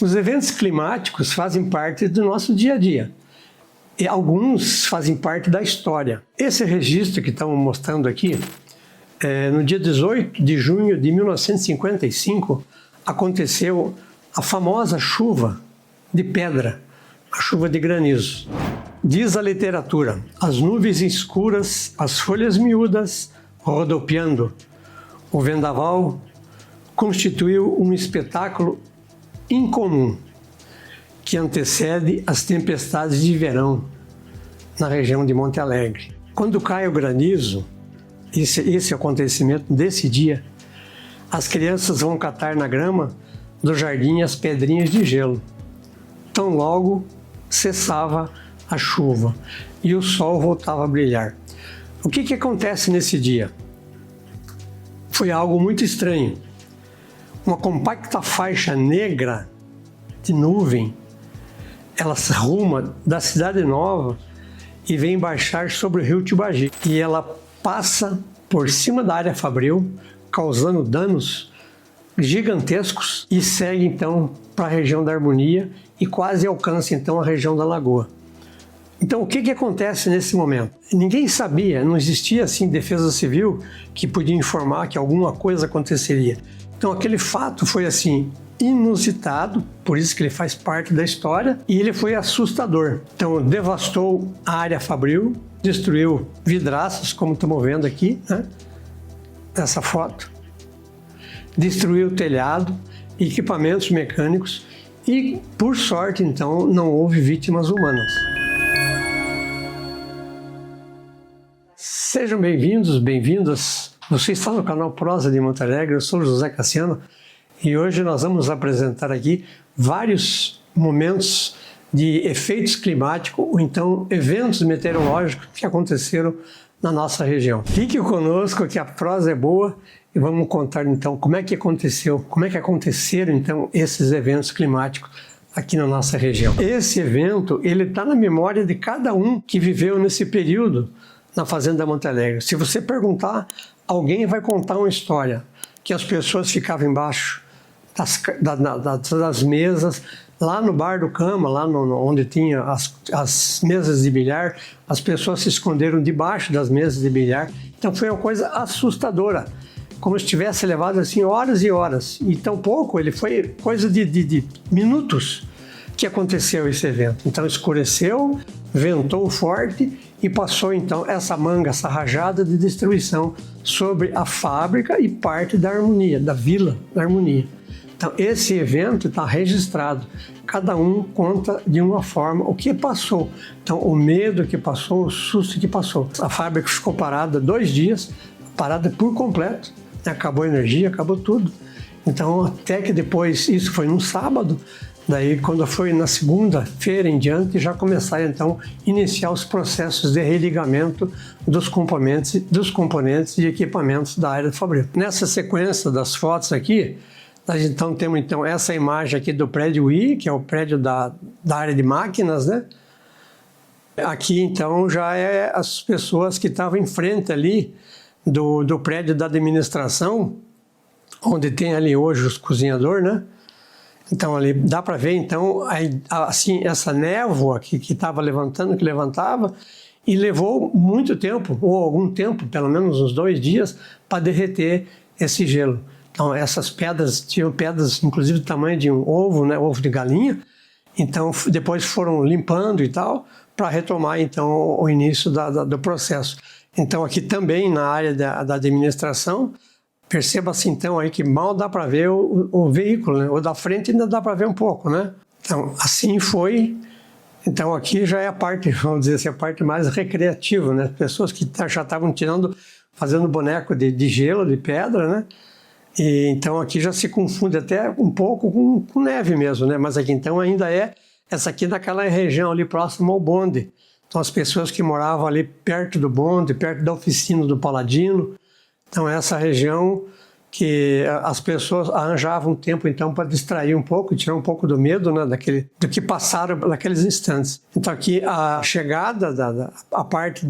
Os eventos climáticos fazem parte do nosso dia a dia e alguns fazem parte da história. Esse registro que estamos mostrando aqui, no dia 18 de junho de 1955, aconteceu a famosa chuva de pedra, a chuva de granizo. Diz a literatura: as nuvens escuras, as folhas miúdas rodopiando, o vendaval constituiu um espetáculo incomum que antecede as tempestades de verão na região de Monte Alegre. Quando cai o granizo, esse acontecimento desse dia, as crianças vão catar na grama do jardim as pedrinhas de gelo. Tão logo cessava a chuva e o sol voltava a brilhar. O que acontece nesse dia? Foi algo muito estranho. Uma compacta faixa negra de nuvem, ela se arruma da Cidade Nova e vem baixar sobre o rio Tibagi. E ela passa por cima da área fabril, causando danos gigantescos, e segue então para a região da Harmonia e quase alcança então a região da Lagoa. Então o que acontece nesse momento? Ninguém sabia, não existia assim defesa civil que podia informar que alguma coisa aconteceria. Então aquele fato foi assim inusitado, por isso que ele faz parte da história, e ele foi assustador. Então devastou a área fabril, destruiu vidraças, como estamos vendo aqui, né? Nessa foto. Destruiu o telhado, equipamentos mecânicos e, por sorte, então, não houve vítimas humanas. Sejam bem-vindos, bem-vindas. Você está no canal Prosa de Monte Alegre, eu sou José Cassiano e hoje nós vamos apresentar aqui vários momentos de efeitos climáticos ou então eventos meteorológicos que aconteceram na nossa região. Fique conosco que a prosa é boa e vamos contar então como é que aconteceram então esses eventos climáticos aqui na nossa região. Esse evento, ele está na memória de cada um que viveu nesse período na Fazenda Monte Alegre. Se você perguntar, alguém vai contar uma história que as pessoas ficavam embaixo das mesas, lá no bar do Cama, lá onde tinha as mesas de bilhar, as pessoas se esconderam debaixo das mesas de bilhar. Então foi uma coisa assustadora, como se tivesse levado assim horas e horas. E tão pouco, ele foi coisa de minutos que aconteceu esse evento. Então escureceu, ventou forte e passou então essa manga, essa rajada de destruição sobre a fábrica e parte da Harmonia, da Vila da Harmonia. Então esse evento está registrado, cada um conta de uma forma o que passou. Então o medo que passou, o susto que passou. A fábrica ficou parada 2 dias, parada por completo, acabou a energia, acabou tudo. Então até que depois, isso foi num sábado, daí quando foi na segunda-feira em diante, já começaram então a iniciar os processos de religamento dos componentes e equipamentos da área fabril. Nessa sequência das fotos aqui, nós então temos então essa imagem aqui do prédio I, que é o prédio da área de máquinas, né? Aqui então já é as pessoas que estavam em frente ali do prédio da administração, onde tem ali hoje os cozinhadores, né? Então ali dá para ver então assim essa névoa que estava levantando, que levantava, e levou muito tempo, ou algum tempo, pelo menos uns 2 dias, para derreter esse gelo. Então essas pedras, tinham pedras inclusive do tamanho de um ovo, né, ovo de galinha. Então depois foram limpando e tal, para retomar então o início do processo. Então aqui também na área da administração, perceba-se então aí que mal dá para ver o veículo, né? O da frente ainda dá para ver um pouco, né? Então assim foi. Então aqui já é a parte, vamos dizer assim, a parte mais recreativa, né? Pessoas que já estavam fazendo boneco de gelo, de pedra, né? E então aqui já se confunde até um pouco com neve mesmo, né? Mas aqui então ainda essa aqui naquela região ali próximo ao bonde. Então as pessoas que moravam ali perto do bonde, perto da oficina do Paladino. Então essa região que as pessoas arranjavam tempo então para distrair um pouco, tirar um pouco do medo, né, do que passaram naqueles instantes. Então aqui a chegada a parte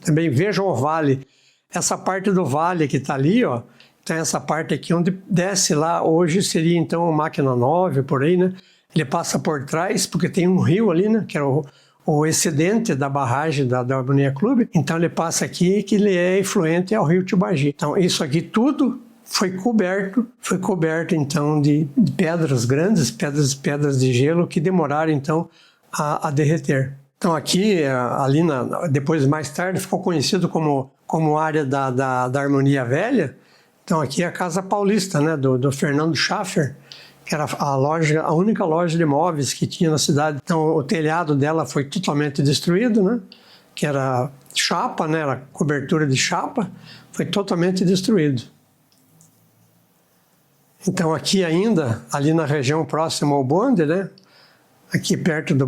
também vejam o vale, essa parte do vale que está ali, ó, Então essa parte aqui onde desce lá, hoje seria então a máquina 9, por aí, né? Ele passa por trás, porque tem um rio ali, né? Que era o excedente da barragem da Harmonia Clube. Então ele passa aqui, que ele é efluente ao rio Tibagi. Então isso aqui tudo foi coberto então de pedras grandes, pedras de gelo que demoraram então a derreter. Então aqui, ali depois mais tarde, ficou conhecido como área da Harmonia Velha. Então aqui é a Casa Paulista, né, do Fernando Schaffer, que era a única loja de móveis que tinha na cidade. Então o telhado dela foi totalmente destruído, né, que era chapa, né, era cobertura de chapa, foi totalmente destruído. Então aqui ainda, ali na região próxima ao bonde, né, aqui perto da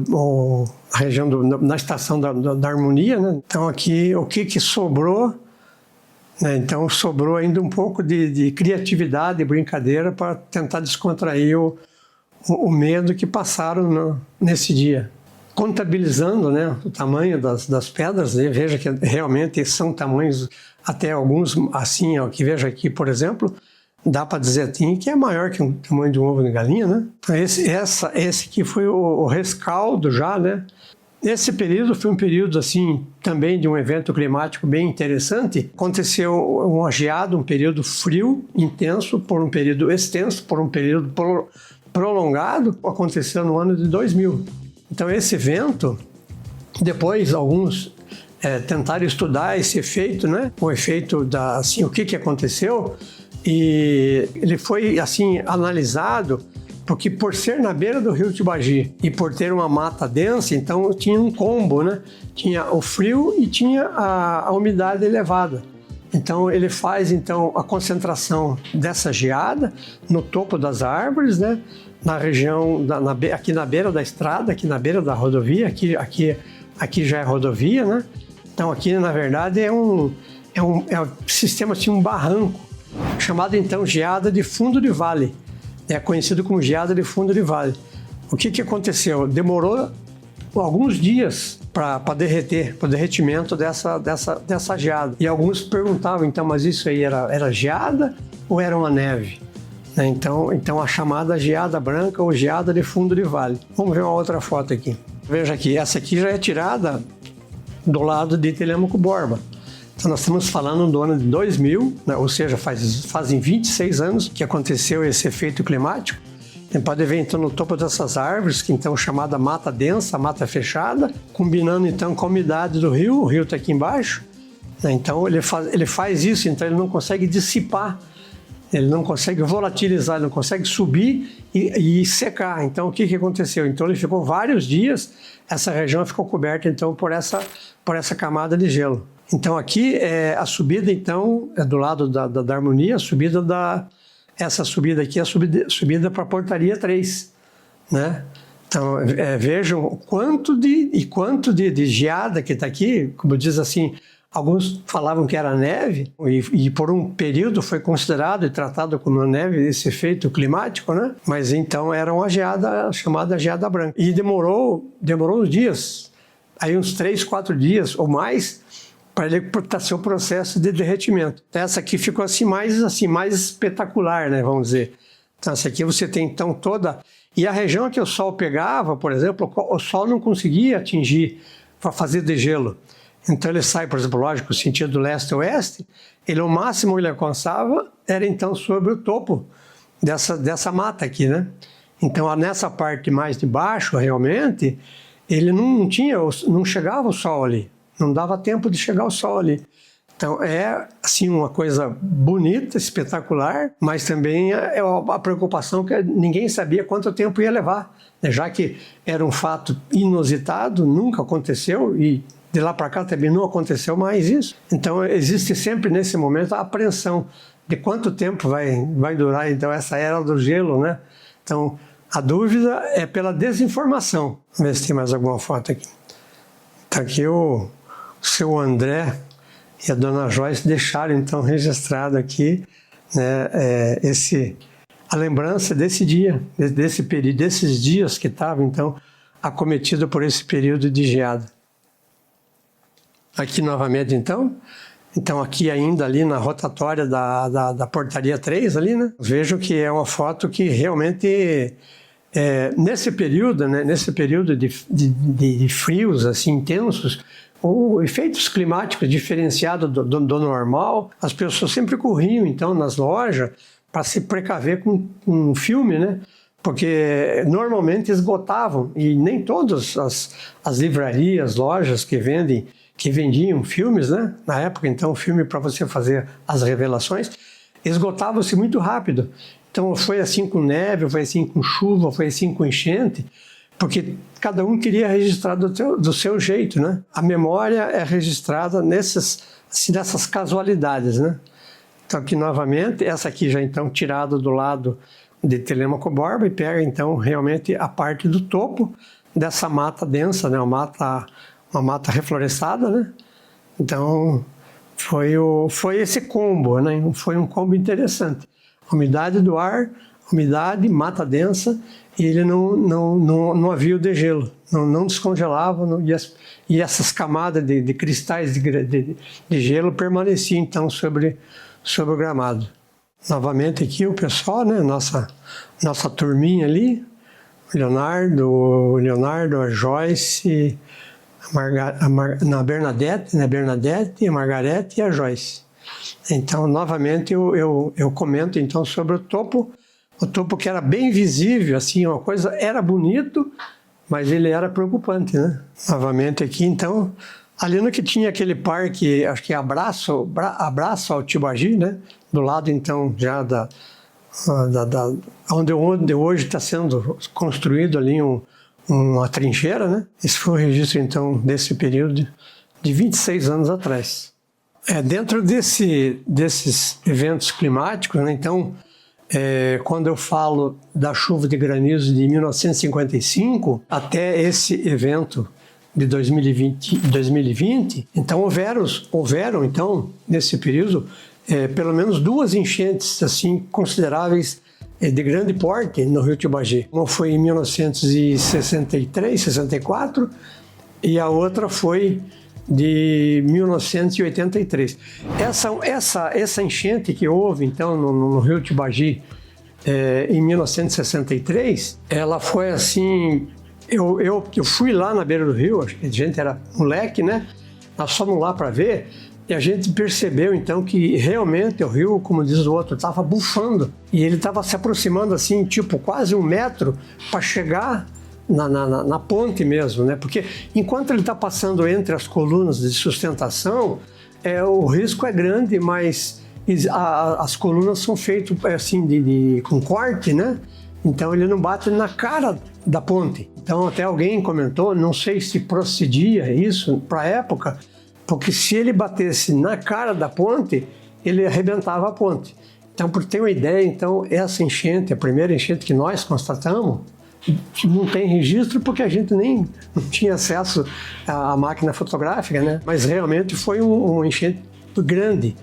região na estação da Harmonia, né, então aqui o que sobrou, né, então sobrou ainda um pouco de criatividade e brincadeira para tentar descontrair o medo que passaram nesse dia. Contabilizando, né, o tamanho das pedras, né, veja que realmente são tamanhos, até alguns assim, ó, que veja aqui, por exemplo, dá para dizer assim que é maior que o tamanho de um ovo de galinha, né? Então esse que foi o rescaldo já, né? Esse período foi um período assim também de um evento climático bem interessante. Aconteceu uma geada, um período frio, intenso, por um período extenso, por um período prolongado, aconteceu no ano de 2000. Então esse evento, depois alguns tentaram estudar esse efeito, né? O efeito o que aconteceu. E ele foi assim analisado porque por ser na beira do rio Tibagi e por ter uma mata densa, então tinha um combo, né? Tinha o frio e tinha a umidade elevada. Então ele faz então a concentração dessa geada no topo das árvores, né? Na região aqui na beira da estrada, aqui na beira da rodovia, aqui já é rodovia, né? Então aqui na verdade é um sistema assim, um barranco, chamado então geada de fundo de vale, é conhecido como geada de fundo de vale. O que aconteceu? Demorou alguns dias para derreter, para o derretimento dessa geada. E alguns perguntavam, então, mas isso aí era geada ou era uma neve? Né? Então a chamada geada branca ou geada de fundo de vale. Vamos ver uma outra foto aqui. Veja aqui, essa aqui já é tirada do lado de Telêmaco Borba. Então nós estamos falando do ano de 2000, né? Ou seja, fazem 26 anos que aconteceu esse efeito climático. Você pode ver então no topo dessas árvores, que então é chamada mata densa, mata fechada, combinando então com a umidade do rio, o rio está aqui embaixo, né? Então ele faz isso, então ele não consegue dissipar, ele não consegue volatilizar, ele não consegue subir e secar. Então o que aconteceu? Então ele ficou vários dias, essa região ficou coberta então por essa camada de gelo. Então aqui a subida então é do lado da Harmonia, essa subida aqui é a subida para a Portaria 3, né? Então vejam o quanto de geada que está aqui, como diz assim, alguns falavam que era neve e por um período foi considerado e tratado como neve esse efeito climático, né? Mas então era uma geada chamada geada branca e demorou uns dias, aí uns 3, 4 dias ou mais, para ele ser o processo de derretimento. Então, essa aqui ficou mais espetacular, né, vamos dizer. Então essa aqui você tem então toda... E a região que o sol pegava, por exemplo, o sol não conseguia atingir para fazer degelo. Então ele sai, por exemplo, lógico, sentido leste-oeste, o máximo que ele alcançava era então sobre o topo dessa mata aqui, né? Então nessa parte mais de baixo, realmente, ele não chegava o sol ali. Não dava tempo de chegar o sol ali. Então é assim uma coisa bonita, espetacular, mas também é a preocupação que ninguém sabia quanto tempo ia levar, né? Já que era um fato inusitado, nunca aconteceu e de lá para cá também não aconteceu mais isso. Então existe sempre nesse momento a apreensão de quanto tempo vai durar então essa era do gelo, né? Então a dúvida é pela desinformação. Vamos ver se tem mais alguma foto aqui. Está aqui o seu André e a dona Joyce deixaram então registrado aqui, né, a lembrança desse dia, desses dias que estavam então acometido por esse período de geada. Aqui novamente então Então aqui ainda ali na rotatória da portaria 3 ali, né? Vejo que é uma foto que realmente nesse período, né? Nesse período de frios assim intensos, efeitos climáticos diferenciados do normal, as pessoas sempre corriam então nas lojas para se precaver com um filme, né? Porque normalmente esgotavam e nem todas as livrarias, lojas que vendiam filmes, né? Na época, então, filme para você fazer as revelações, esgotava-se muito rápido. Então, foi assim com neve, foi assim com chuva, foi assim com enchente, porque cada um queria registrar do seu jeito, né? A memória é registrada nessas casualidades, né? Então, aqui novamente, essa aqui já então tirada do lado de Telêmaco Borba e pega então realmente a parte do topo dessa mata densa, né? Uma mata reflorestada, né? Então foi esse combo, né? Foi um combo interessante. Umidade do ar, umidade, mata densa, e ele não havia o degelo, não descongelava, e essas camadas de cristais de gelo permaneciam então sobre o gramado. Novamente aqui o pessoal, né? Nossa turminha ali, Leonardo, a Joyce, a Bernadette, né? Bernadette, a Margarete e a Joyce. Então, novamente, eu comento então sobre o topo que era bem visível, assim, uma coisa, era bonito, mas ele era preocupante, né? Novamente aqui, então, ali no que tinha aquele parque, acho que é Abraço ao Tibagi, né? Do lado, então, já onde hoje está sendo construído ali uma trincheira, né? Esse foi o registro, então, desse período de 26 anos atrás. Dentro desses eventos climáticos, né? Então, quando eu falo da chuva de granizo de 1955 até esse evento de 2020, então houveram então, nesse período, pelo menos 2 enchentes assim consideráveis de grande porte no Rio Tibagi. Uma foi em 1963, 64 e a outra foi de 1983. Essa enchente que houve então no Rio Tibagi em 1963, ela foi assim, eu fui lá na beira do rio, a gente era moleque, né? Nós fomos lá para ver. E a gente percebeu, então, que realmente o rio, como diz o outro, estava bufando. E ele estava se aproximando, assim, tipo, quase 1 metro para chegar na ponte mesmo, né? Porque enquanto ele está passando entre as colunas de sustentação, o risco é grande, mas as colunas são feitas, assim, com corte, né? Então ele não bate na cara da ponte. Então até alguém comentou, não sei se procedia isso para a época, porque se ele batesse na cara da ponte, ele arrebentava a ponte. Então, por ter uma ideia, então, essa enchente, a primeira enchente que nós constatamos, não tem registro porque a gente nem tinha acesso à máquina fotográfica, né? Mas realmente foi um enchente grande.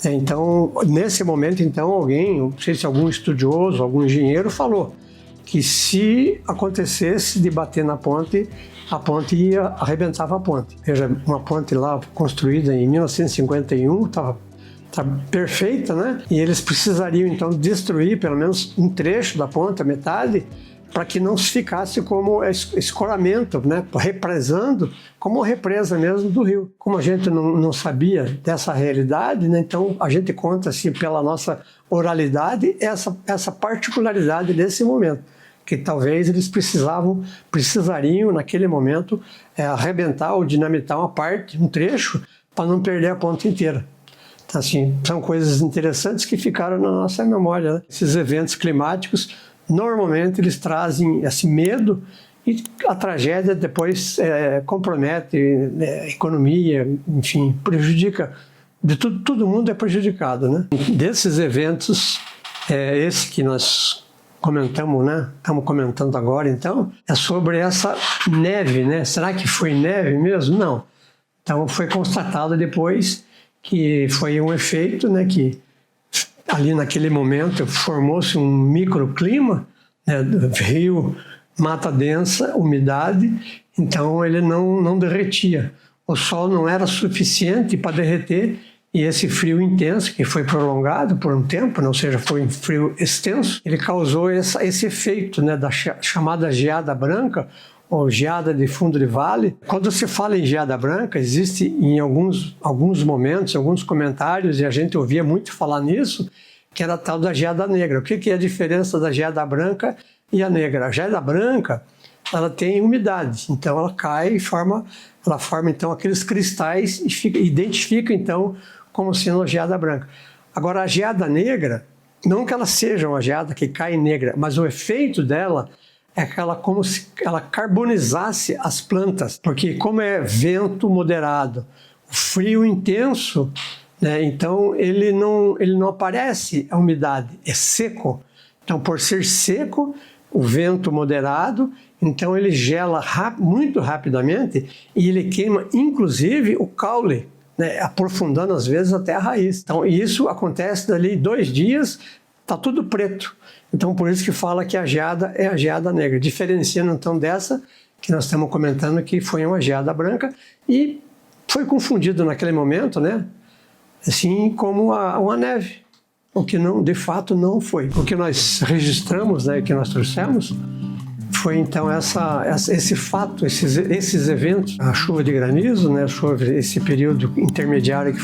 Então, nesse momento, então, alguém, não sei se algum estudioso, algum engenheiro falou que se acontecesse de bater na ponte, a ponte arrebentava a ponte. Veja, uma ponte lá construída em 1951, estava perfeita, né? E eles precisariam, então, destruir pelo menos um trecho da ponte, a metade, para que não se ficasse como escoramento, né? Represando, como represa mesmo do rio. Como a gente não sabia dessa realidade, né? Então a gente conta assim, pela nossa oralidade essa particularidade desse momento, que talvez eles precisariam naquele momento arrebentar ou dinamitar uma parte, um trecho, para não perder a ponte inteira. Então, assim, são coisas interessantes que ficaram na nossa memória, né? Esses eventos climáticos, normalmente eles trazem esse medo e a tragédia depois compromete a economia, enfim, prejudica. Todo mundo é prejudicado, né? Desses eventos, esse que nós comentamos, né? Estamos comentando agora, então, é sobre essa neve, né? Será que foi neve mesmo? Não. Então, foi constatado depois que foi um efeito, né? Que ali naquele momento formou-se um microclima, né? Rio, mata densa, umidade, então ele não derretia. O sol não era suficiente para derreter E esse frio intenso, que foi prolongado por um tempo, ou seja, foi um frio extenso, ele causou esse efeito, né, da chamada geada branca, ou geada de fundo de vale. Quando se fala em geada branca, existe em alguns momentos, alguns comentários, e a gente ouvia muito falar nisso, que era a tal da geada negra. O que é a diferença da geada branca e a negra? A geada branca, ela tem umidade, então ela cai e forma então aqueles cristais e identifica então como sendo a geada branca. Agora a geada negra, não que ela seja uma geada que cai negra, mas o efeito dela é que ela como se ela carbonizasse as plantas, porque como é vento moderado, frio intenso, né, então ele não aparece a umidade, é seco. Então por ser seco, o vento moderado, então ele gela muito rapidamente e ele queima inclusive o caule, né, aprofundando às vezes até a raiz. Então isso acontece dali 2 dias, está tudo preto. Então por isso que fala que a geada é a geada negra, diferenciando então dessa que nós estamos comentando que foi uma geada branca e foi confundido naquele momento, né, assim como uma neve, o que não, de fato não foi. O que nós registramos, né, que nós trouxemos, foi então esse fato, esses eventos, a chuva de granizo, né, esse período intermediário que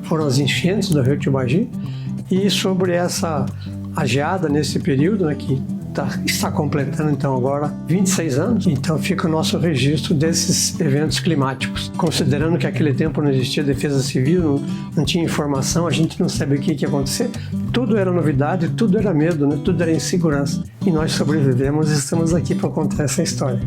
foram as enchentes do rio Tibagi, e sobre a geada nesse período, né, que está completando então agora 26 anos, então fica o nosso registro desses eventos climáticos. Considerando que naquele tempo não existia defesa civil, não tinha informação, a gente não sabia o que ia acontecer, tudo era novidade, tudo era medo, né? Tudo era insegurança. E nós sobrevivemos e estamos aqui para contar essa história.